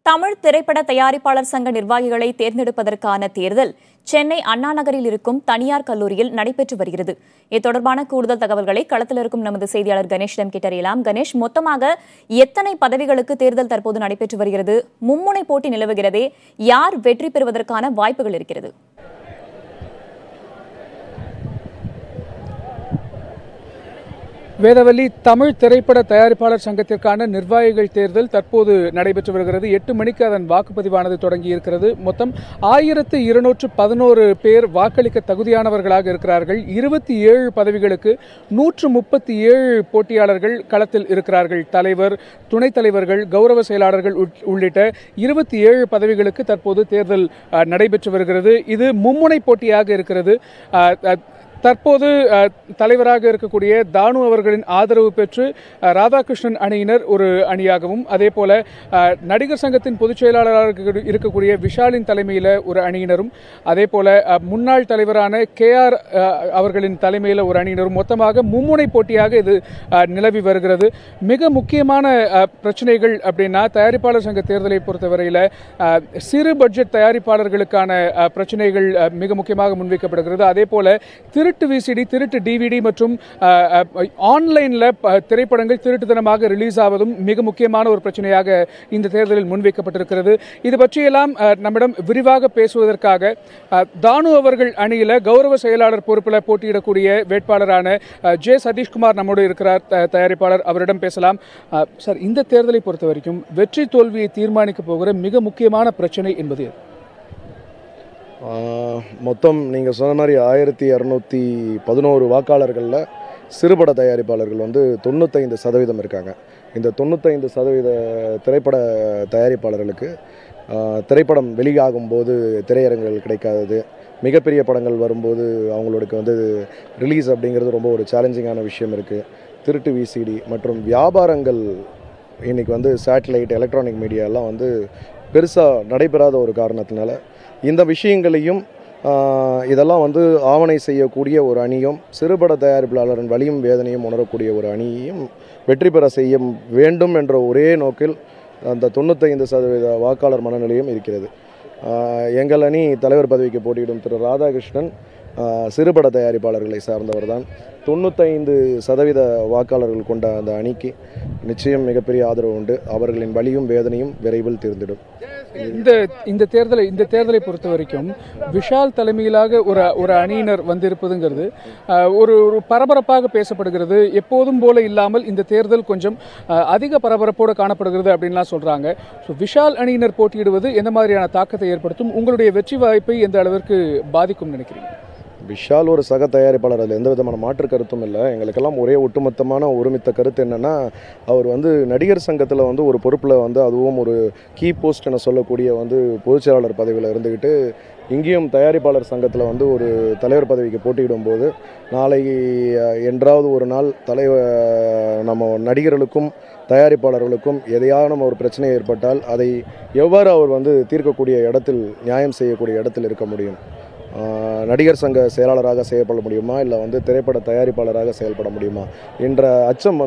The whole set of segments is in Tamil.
தமிழ் திரைப்பட தயாரிப்பாளர் சங்க நிர்வாகிகளை தேர்ந்தெடுப்பதற்கான தேர்தல் சென்னை அண்ணா நகரில் இருக்கும் தனியார் கல்லூரியில் நடைபெற்று வருகிறது. இது தொடர்பான கூடுதல் தகவல்களை களத்தில் இருக்கும் நமது செய்தியாளர் கணேஷிடம் கேட்டறியலாம். கணேஷ், மொத்தமாக எத்தனை பதவிகளுக்கு தேர்தல் தற்போது நடைபெற்று வருகிறது? மும்முனை போட்டி நிலவுகிறதே, யார் வெற்றி பெறுவதற்கான வாய்ப்புகள் இருக்கிறது? வேதவல்லி, தமிழ் திரைப்பட தயாரிப்பாளர் சங்கத்திற்கான நிர்வாகிகள் தேர்தல் தற்போது நடைபெற்று வருகிறது. 8 மணிக்கு அதன் வாக்குப்பதிவானது தொடங்கி இருக்கிறது. மொத்தம் 1211 பேர் வாக்களிக்க தகுதியானவர்களாக இருக்கிறார்கள். 27 பதவிகளுக்கு 137 போட்டியாளர்கள் களத்தில் இருக்கிறார்கள். தலைவர், துணைத் தலைவர்கள், கௌரவ செயலாளர்கள் உள்ளிட்ட 27 பதவிகளுக்கு தற்போது தேர்தல் நடைபெற்று வருகிறது. இது மும்முனை போட்டியாக இருக்கிறது. தற்போது தலைவராக இருக்கக்கூடிய தானு அவர்களின் ஆதரவு பெற்று ராதாகிருஷ்ணன் அணியினர் ஒரு அணியாகவும், அதே போல நடிகர் சங்கத்தின் பொதுச் செயலாளராக இருக்கக்கூடிய விஷாலின் தலைமையில் ஒரு அணியினரும், அதே போல முன்னாள் தலைவரான KR அவர்களின் தலைமையில் ஒரு அணியினரும், மொத்தமாக மும்முனை போட்டியாக இது நிலவி வருகிறது. மிக முக்கியமான பிரச்சனைகள் அப்படின்னா, தயாரிப்பாளர் சங்க தேர்தலை பொறுத்தவரையில் சிறு பட்ஜெட் தயாரிப்பாளர்களுக்கான பிரச்சனைகள் மிக முக்கியமாக முன்வைக்கப்படுகிறது. அதே போல திருட்டு VCD, திருட்டு DVD மற்றும் ஆன்லைனில் திரைப்படங்கள் திருட்டுத்தனமாக ரிலீஸ் ஆவதும் மிக முக்கியமான ஒரு பிரச்சனையாக இந்த தேர்தலில் முன்வைக்கப்பட்டிருக்கிறது. இது பற்றியெல்லாம் நம்மிடம் விரிவாக பேசுவதற்காக தானு அவர்கள் அணியில் கௌரவ செயலாளர் பொறுப்பில் போட்டியிடக்கூடிய வேட்பாளரான J. சதீஷ்குமார் நம்மோடு இருக்கிறார், தயாரிப்பாளர். அவரிடம் பேசலாம். சார், இந்த தேர்தலை பொறுத்த வரைக்கும் வெற்றி தோல்வியை தீர்மானிக்க போகிற மிக முக்கியமான பிரச்சனை என்பது மொத்தம் நீங்கள் சொன்ன மாதிரி 1211 வாக்காளர்களில் சிறுபட தயாரிப்பாளர்கள் 95% இருக்காங்க. இந்த 95% திரைப்பட தயாரிப்பாளர்களுக்கு திரைப்படம் வெளியாகும்போது திரையரங்குகள் கிடைக்காதது, மிகப்பெரிய படங்கள் வரும்போது அவங்களுக்கு ரிலீஸ் அப்படிங்கிறது ரொம்ப ஒரு சேலஞ்சிங்கான விஷயம் இருக்குது. திருட்டு VCD மற்றும் வியாபாரங்கள் இன்றைக்கி சேட்டலைட், எலக்ட்ரானிக் மீடியாலாம் பெருசாக நடைபெறாத ஒரு காரணத்தினால இந்த விஷயங்களையும் இதெல்லாம் ஆவணை செய்யக்கூடிய ஒரு அணியும், சிறுபட தயாரிப்பாளரின் வலியும் வேதனையும் உணரக்கூடிய ஒரு அணியையும் வெற்றி பெற செய்ய வேண்டும் என்ற ஒரே நோக்கில் அந்த 95% வாக்காளர் மனநிலையும் இருக்கிறது. எங்கள் அணி தலைவர் பதவிக்கு போட்டியிடும் திரு ராதாகிருஷ்ணன் சிறுபட தயாரிப்பாளர்களை சார்ந்தவர் தான். 95% வாக்காளர்கள் கொண்ட அந்த அணிக்கு நிச்சயம் மிகப்பெரிய ஆதரவு உண்டு. அவர்களின் வலியும் வேதனையும் விரைவில் தீர்ந்திடும். இந்த தேர்தலை பொறுத்த வரைக்கும் விஷால் தலைமையிலாக ஒரு அணியினர் வந்திருப்பதுங்கிறது ஒரு பரபரப்பாக பேசப்படுகிறது. எப்போதும் போல இல்லாமல் இந்த தேர்தல் கொஞ்சம் அதிக பரபரப்போடு காணப்படுகிறது அப்படின்லாம் சொல்றாங்க. விஷால் அணியினர் போட்டியிடுவது எந்த மாதிரியான தாக்கத்தை ஏற்படுத்தும்? உங்களுடைய வெற்றி வாய்ப்பை எந்த அளவிற்கு பாதிக்கும் நினைக்கிறீங்க? விஷால் ஒரு சக தயாரிப்பாளர், அதில் எந்த விதமான மாற்று கருத்தும் இல்லை. எங்களுக்கெல்லாம் ஒரே ஒட்டுமொத்தமான ஒருமித்த கருத்து என்னென்னா, அவர் நடிகர் சங்கத்தில் ஒரு பொறுப்பில் அதுவும் ஒரு கீ போஸ்ட் என சொல்லக்கூடிய பொதுச் செயலாளர் பதவியில் இருந்துக்கிட்டு இங்கேயும் தயாரிப்பாளர் சங்கத்தில் ஒரு தலைவர் பதவிக்கு போட்டியிடும்போது, நாளை என்றாவது ஒரு நாள் நம்ம நடிகர்களுக்கும் தயாரிப்பாளர்களுக்கும் எதையான ஒரு பிரச்சனை ஏற்பட்டால் அதை எவ்வாறு அவர் தீர்க்கக்கூடிய இடத்தில், நியாயம் செய்யக்கூடிய இடத்தில் இருக்க முடியும்? நடிகர் சங்க செயலாளராக செயல்பட முடியுமா, இல்லை திரைப்பட தயாரிப்பாளராக செயல்பட முடியுமா என்ற அச்சம்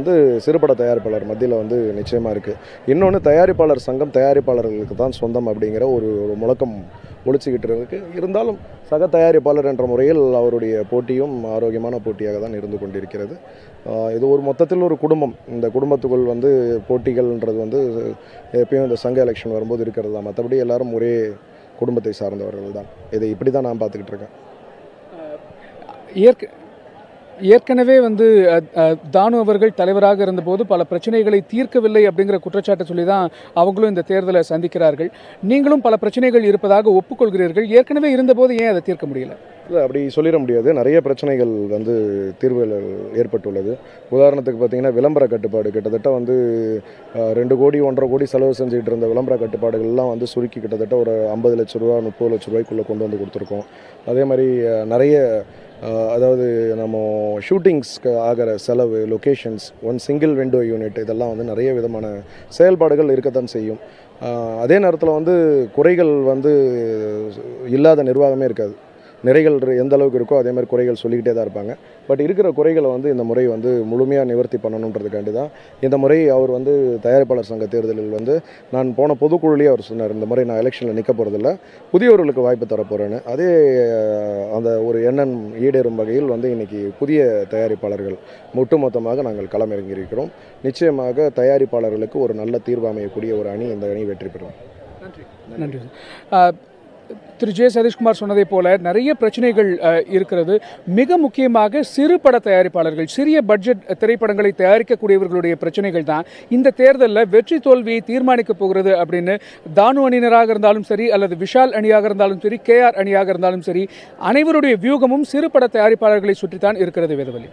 சிறுபட தயாரிப்பாளர் மத்தியில் நிச்சயமாக இருக்குது. இன்னொன்று, தயாரிப்பாளர் சங்கம் தயாரிப்பாளர்களுக்கு தான் சொந்தம் அப்படிங்கிற ஒரு முழக்கம் ஒழிச்சிக்கிட்டு இருக்கு. இருந்தாலும் சக தயாரிப்பாளர் என்ற முறையில் அவருடைய போட்டியும் ஆரோக்கியமான போட்டியாக தான் இருந்து கொண்டிருக்கிறது. இது ஒரு மொத்தத்தில் ஒரு குடும்பம். இந்த குடும்பத்துக்குள் போட்டிகள்ன்றது எப்பயும் இந்த சங்க எலெக்ஷன் வரும்போது இருக்கிறது தான். மற்றபடி எல்லாரும் ஒரே குடும்பத்தை சார்ந்தவர்கள் தான். இதை இப்படி தான் நான் பார்த்துக்கிட்டு இருக்கேன். ஏற்கனவே தானு அவர்கள் தலைவராக இருந்தபோது பல பிரச்சனைகளை தீர்க்கவில்லை அப்படிங்கிற குற்றச்சாட்டை சொல்லி தான் அவங்களும் இந்த தேர்தலை சந்திக்கிறார்கள். நீங்களும் பல பிரச்சனைகள் இருப்பதாக ஒப்புக்கொள்கிறீர்கள். ஏற்கனவே இருந்தபோது ஏன் அதை தீர்க்க முடியல? இல்லை, அப்படி சொல்லிட முடியாது. நிறைய பிரச்சனைகள் தீர்வுகள் ஏற்பட்டுள்ளது. உதாரணத்துக்கு பார்த்தீங்கன்னா, விளம்பர கட்டுப்பாடு கிட்டத்தட்ட 2 கோடி 1.5 கோடி செலவு செஞ்சுக்கிட்டு இருந்த விளம்பர கட்டுப்பாடுகள்லாம் சுருக்கி கிட்டத்தட்ட ஒரு 50 லட்ச ரூபா 30 லட்ச ரூபாய்க்குள்ளே கொண்டு கொடுத்துருக்கோம். அதே மாதிரி நிறைய அதாவது நம்ம ஷூட்டிங்ஸ்க்கு ஆகிற செலவு, லொக்கேஷன்ஸ், சிங்கிள் விண்டோ யூனிட், இதெல்லாம் நிறைய விதமான செயல்பாடுகள் இருக்கத்தான் செய்யும். அதே நேரத்தில் குறைகள் இல்லாத நிர்வாகமே இருக்காது. நிறைகள் எந்த அளவுக்கு இருக்கோ அதே மாதிரி குறைகள் சொல்லிக்கிட்டே தான் இருப்பாங்க. பட் இருக்கிற குறைகளை வந்து இந்த முறை வந்து முழுமையாக நிவர்த்தி பண்ணணுன்றதுக்காண்டி தான் இந்த முறை அவர் வந்து தயாரிப்பாளர் சங்க தேர்தலில் வந்து நான் போன பொதுக்குழுலேயே அவர் சொன்னார், இந்த முறை நான் எலெக்ஷனில் நிற்க போகிறதில்ல, புதியவர்களுக்கு வாய்ப்பு தரப்போகிறேன்னு. அதே அந்த ஒரு எண்ணம் ஈடேறும் வகையில் வந்து இன்றைக்கி புதிய தயாரிப்பாளர்கள் ஒட்டுமொத்தமாக நாங்கள் களமிறங்கியிருக்கிறோம். நிச்சயமாக தயாரிப்பாளர்களுக்கு ஒரு நல்ல தீர்வு அமையக்கூடிய ஒரு அணி, இந்த அணி வெற்றி பெறும். நன்றி. திரு ஜே சதீஷ்குமார் சொன்னதை போல நிறைய பிரச்சனைகள் இருக்கிறது. மிக முக்கியமாக சிறு பட தயாரிப்பாளர்கள், சிறிய பட்ஜெட் திரைப்படங்களை தயாரிக்கக்கூடியவர்களுடைய பிரச்சனைகள் தான் இந்த தேர்தலில் வெற்றி தோல்வியை தீர்மானிக்கப் போகிறது அப்படின்னு தானு அணியினராக இருந்தாலும் சரி, அல்லது விஷால் அணியாக இருந்தாலும் சரி, KR அணியாக இருந்தாலும் சரி, அனைவருடைய வியூகமும் சிறு பட தயாரிப்பாளர்களை சுற்றித்தான் இருக்கிறது. வேதவல்லி.